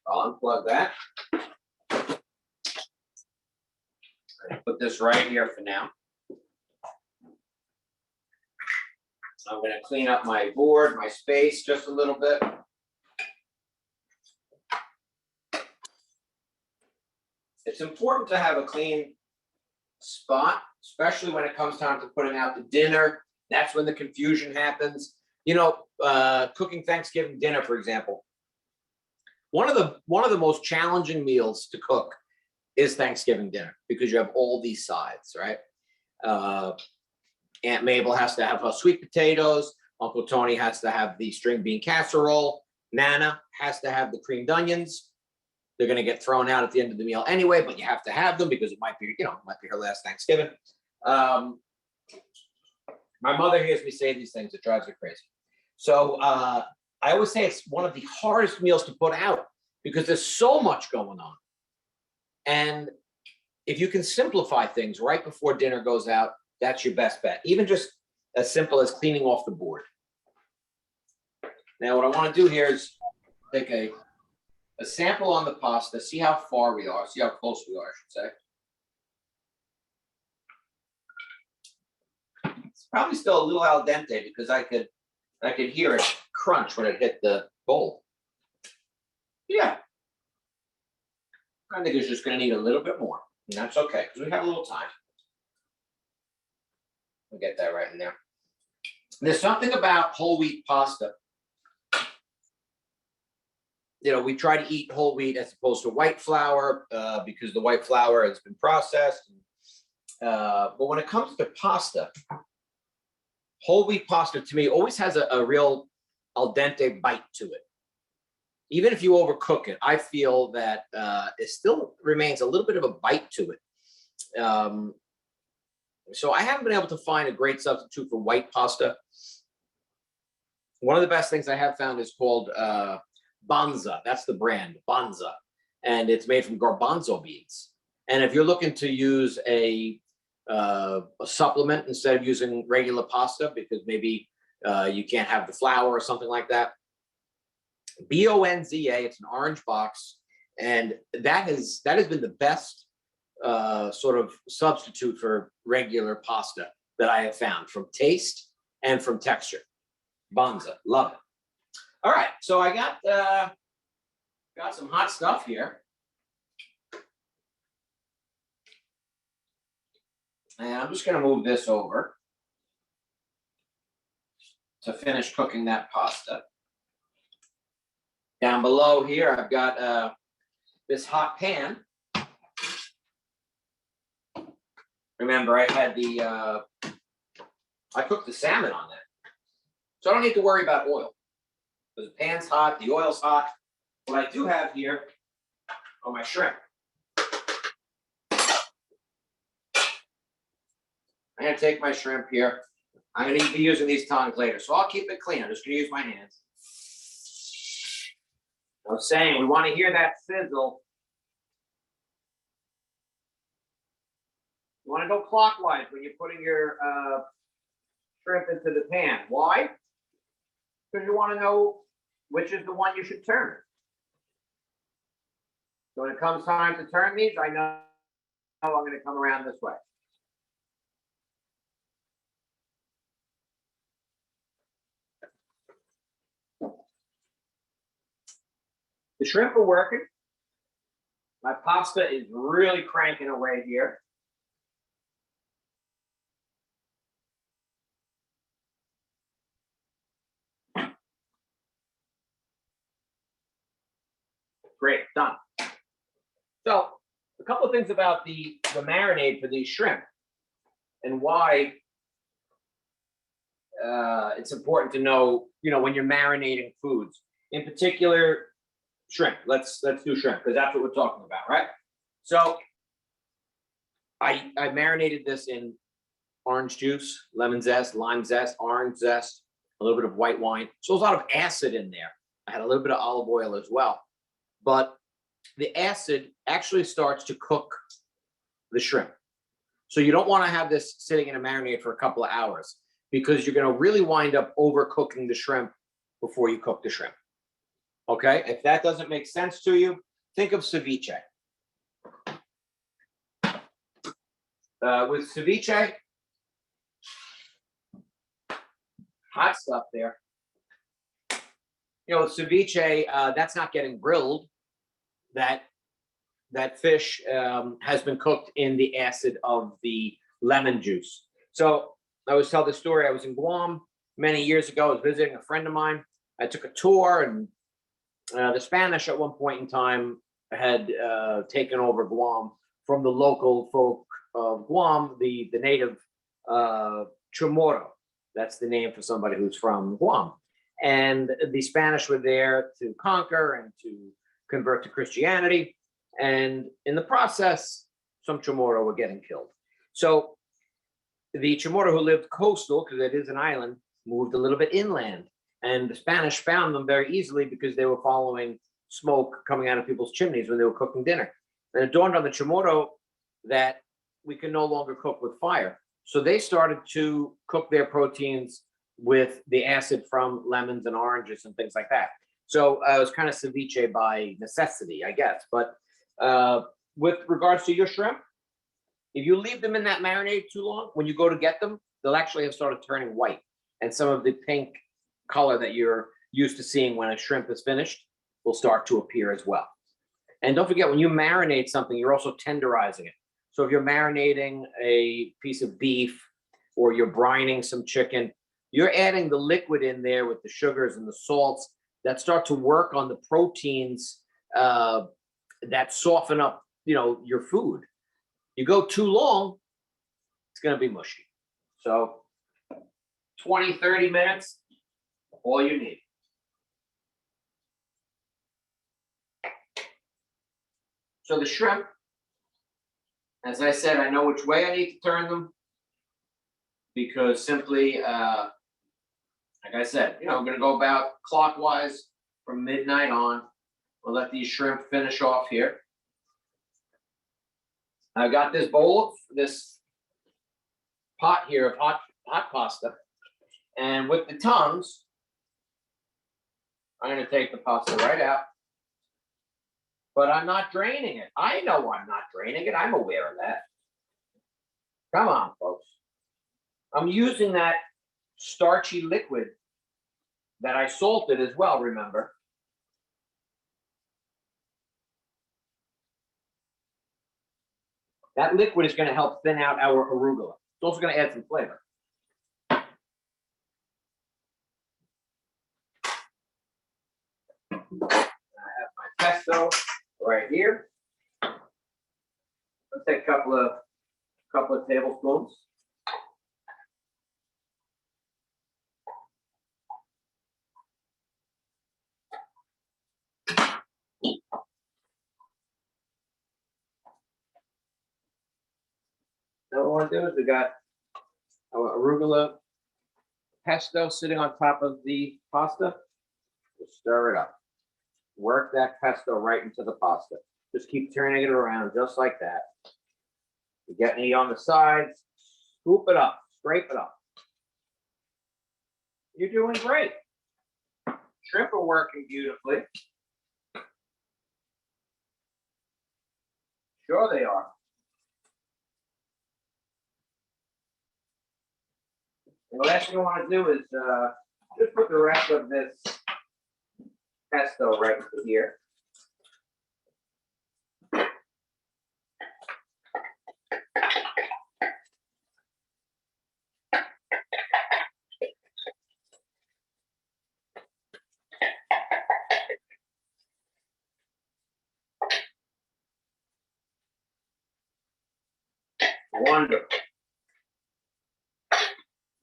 I'll unplug that. Put this right here for now. I'm going to clean up my board, my space just a little bit. It's important to have a clean spot, especially when it comes time to putting out the dinner. That's when the confusion happens. You know, cooking Thanksgiving dinner, for example. One of the most challenging meals to cook is Thanksgiving dinner because you have all these sides, right? Aunt Mabel has to have her sweet potatoes. Uncle Tony has to have the string bean casserole. Nana has to have the creamed onions. They're going to get thrown out at the end of the meal anyway, but you have to have them because it might be, might be her last Thanksgiving. My mother hears me say these things. It drives her crazy. So I always say it's one of the hardest meals to put out because there's so much going on. And if you can simplify things right before dinner goes out, that's your best bet. Even just as simple as cleaning off the board. Now, what I want to do here is take a sample on the pasta, see how far we are, see how close we are, I should say. It's probably still a little al dente because I could hear it crunch when it hit the bowl. Yeah. I think it's just going to need a little bit more, and that's okay because we have a little time. We'll get that right in there. There's something about whole wheat pasta. We try to eat whole wheat as opposed to white flour because the white flour has been processed. But when it comes to pasta, whole wheat pasta to me always has a real al dente bite to it. Even if you overcook it, I feel that it still remains a little bit of a bite to it. So I haven't been able to find a great substitute for white pasta. One of the best things I have found is called Banza. That's the brand, Banza. And it's made from garbanzo beans. And if you're looking to use a supplement instead of using regular pasta, because maybe you can't have the flour or something like that, Bonza, it's an orange box. And that has been the best sort of substitute for regular pasta that I have found from taste and from texture. Banza, love it. All right, so I got some hot stuff here. And I'm just going to move this over to finish cooking that pasta. Down below here, I've got this hot pan. Remember, I had I cooked the salmon on that. So I don't need to worry about oil. Because the pan's hot, the oil's hot. What I do have here are my shrimp. I'm going to take my shrimp here. I'm going to be using these tongs later, so I'll keep it clean. I'm just going to use my hands. I was saying, we want to hear that sizzle. You want to go clockwise when you're putting your shrimp into the pan. Why? Because you want to know which is the one you should turn. So when it comes time to turn these, I know I'm going to come around this way. The shrimp are working. My pasta is really cranking away here. Great, done. So a couple of things about the marinade for these shrimp and why it's important to know, when you're marinating foods. In particular, shrimp. Let's do shrimp because that's what we're talking about, right? So I marinated this in orange juice, lemon zest, lime zest, orange zest, a little bit of white wine. So there's a lot of acid in there. I had a little bit of olive oil as well. But the acid actually starts to cook the shrimp. So you don't want to have this sitting in a marinade for a couple of hours because you're going to really wind up overcooking the shrimp before you cook the shrimp. Okay, if that doesn't make sense to you, think of ceviche. With ceviche, hot stuff there. Ceviche, that's not getting grilled. That fish has been cooked in the acid of the lemon juice. So I always tell this story. I was in Guam many years ago. I was visiting a friend of mine. I took a tour, and the Spanish at one point in time had taken over Guam from the local folk of Guam, the native Chamorro. That's the name for somebody who's from Guam. And the Spanish were there to conquer and to convert to Christianity. And in the process, some Chamorro were getting killed. So the Chamorro who lived coastal, because it is an island, moved a little bit inland. And the Spanish found them very easily because they were following smoke coming out of people's chimneys when they were cooking dinner. And it dawned on the Chamorro that we can no longer cook with fire. So they started to cook their proteins with the acid from lemons and oranges and things like that. So it was kind of ceviche by necessity, I guess. But with regards to your shrimp, if you leave them in that marinade too long, when you go to get them, they'll actually have started turning white. And some of the pink color that you're used to seeing when a shrimp is finished will start to appear as well. And don't forget, when you marinate something, you're also tenderizing it. So if you're marinating a piece of beef or you're brining some chicken, you're adding the liquid in there with the sugars and the salts that start to work on the proteins that soften up, your food. You go too long, it's going to be mushy. So 20, 30 minutes, all you need. So the shrimp, as I said, I know which way I need to turn them because simply, like I said, I'm going to go about clockwise from midnight on. We'll let these shrimp finish off here. I got this pot here of hot pasta. And with the tongues, I'm going to take the pasta right out. But I'm not draining it. I know I'm not draining it. I'm aware of that. Come on, folks. I'm using that starchy liquid that I salted as well, remember? That liquid is going to help thin out our arugula. It's also going to add some flavor. I have my pesto right here. Let's take a couple of tablespoons. Now what we want to do is we got our arugula pesto sitting on top of the pasta. Just stir it up. Work that pesto right into the pasta. Just keep turning it around just like that. You get any on the sides, scoop it up, scrape it up. You're doing great. Shrimp are working beautifully. Sure they are. And the last thing I want to do is just put the rest of this pesto right into here. Wonderful.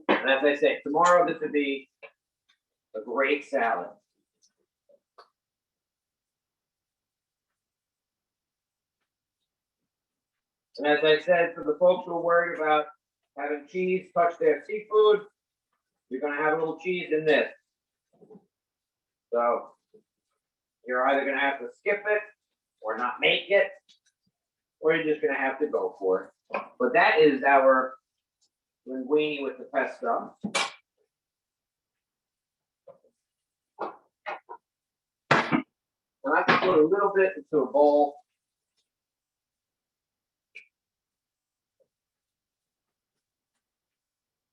And as I say, tomorrow this would be a great salad. And as I said, for the folks who are worried about having cheese touch their seafood, you're going to have a little cheese in this. So you're either going to have to skip it or not make it, or you're just going to have to go for it. But that is our linguine with the pesto. And I can put a little bit into a bowl.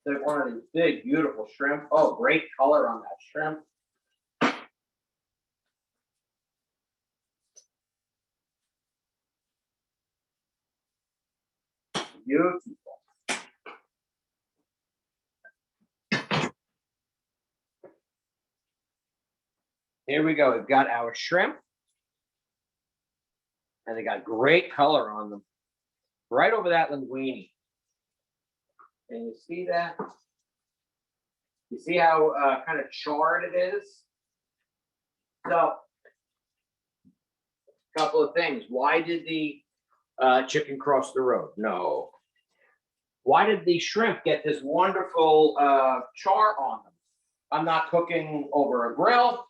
Take one of these big, beautiful shrimp. Oh, great color on that shrimp. Beautiful. Here we go. We've got our shrimp. And they got great color on them. Right over that linguine. Can you see that? You see how kind of charred it is? So, a couple of things. Why did the chicken cross the road? No. Why did the shrimp get this wonderful char on them? I'm not cooking over a grill.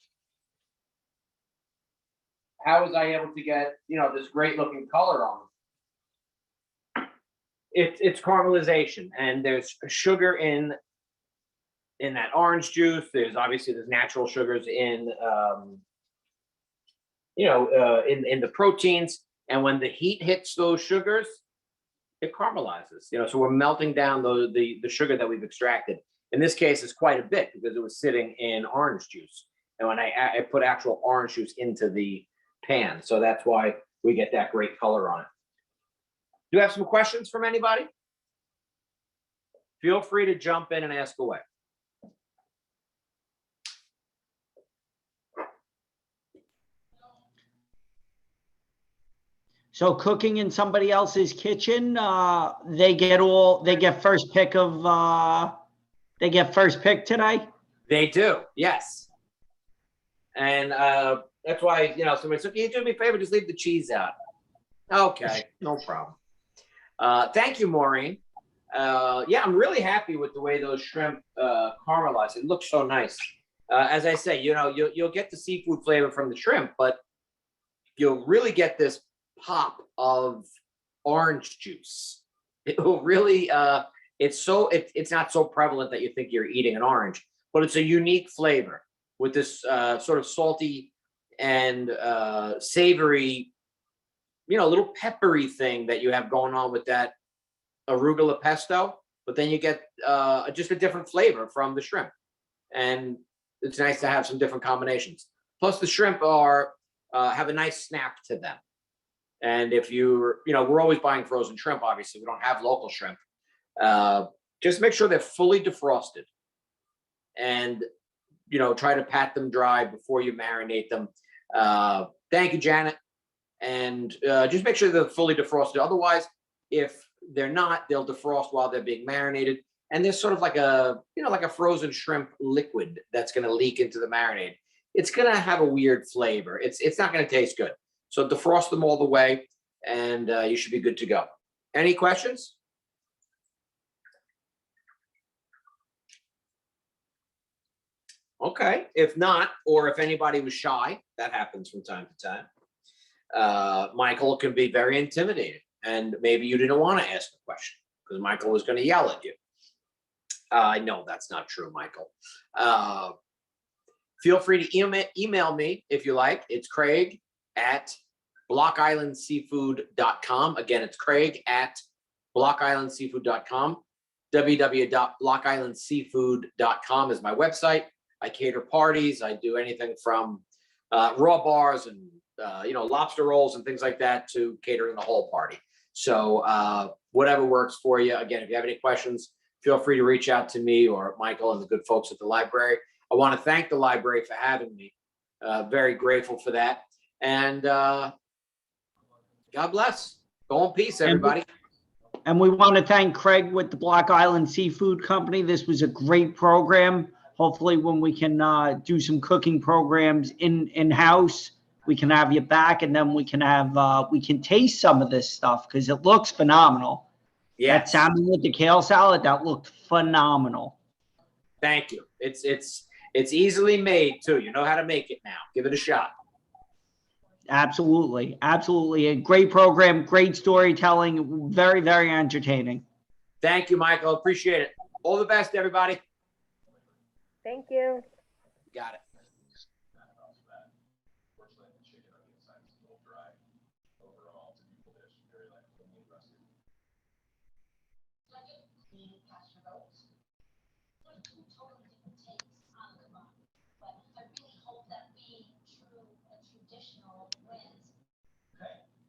How was I able to get, this great looking color on them? It's caramelization, and there's sugar in that orange juice. There's natural sugars in in the proteins, and when the heat hits those sugars, it caramelizes. So we're melting down the sugar that we've extracted. In this case, it's quite a bit because it was sitting in orange juice, and when I put actual orange juice into the pan, so that's why we get that great color on it. Do you have some questions from anybody? Feel free to jump in and ask away. So cooking in somebody else's kitchen, they get first pick today? They do, yes. And that's why, somebody said, can you do me a favor, just leave the cheese out. Okay, no problem. Thank you, Maureen. Yeah, I'm really happy with the way those shrimp caramelize. It looks so nice. As I say, you'll get the seafood flavor from the shrimp, but you'll really get this pop of orange juice. It will really, it's not so prevalent that you think you're eating an orange, but it's a unique flavor with this sort of salty and savory, little peppery thing that you have going on with that arugula pesto, but then you get just a different flavor from the shrimp. And it's nice to have some different combinations. Plus the shrimp have a nice snap to them. And if we're always buying frozen shrimp, obviously we don't have local shrimp. Just make sure they're fully defrosted, and try to pat them dry before you marinate them. Thank you, Janet. And just make sure they're fully defrosted. Otherwise, if they're not, they'll defrost while they're being marinated. And there's sort of like a frozen shrimp liquid that's going to leak into the marinade. It's going to have a weird flavor. It's not going to taste good. So defrost them all the way, and you should be good to go. Any questions? Okay. If not, or if anybody was shy, that happens from time to time. Michael can be very intimidating, and maybe you didn't want to ask a question because Michael was going to yell at you. I know that's not true, Michael. Feel free to email me if you like. It's Craig at blockislandseafood.com. Again, it's Craig at blockislandseafood.com. www.blockislandseafood.com is my website. I cater parties. I do anything from raw bars and lobster rolls and things like that to catering the whole party. So whatever works for you. Again, if you have any questions, feel free to reach out to me or Michael and the good folks at the library. I want to thank the library for having me. Very grateful for that. And God bless. Go in peace, everybody. And we want to thank Craig with the Block Island Seafood Company. This was a great program. Hopefully when we can do some cooking programs in-house, we can have you back, and then we can taste some of this stuff because it looks phenomenal. Yeah. That salmon with the kale salad, that looked phenomenal. Thank you. It's easily made too. You know how to make it now. Give it a shot. Absolutely. Absolutely. A great program, great storytelling, very, very entertaining. Thank you, Michael. Appreciate it. All the best, everybody. Thank you.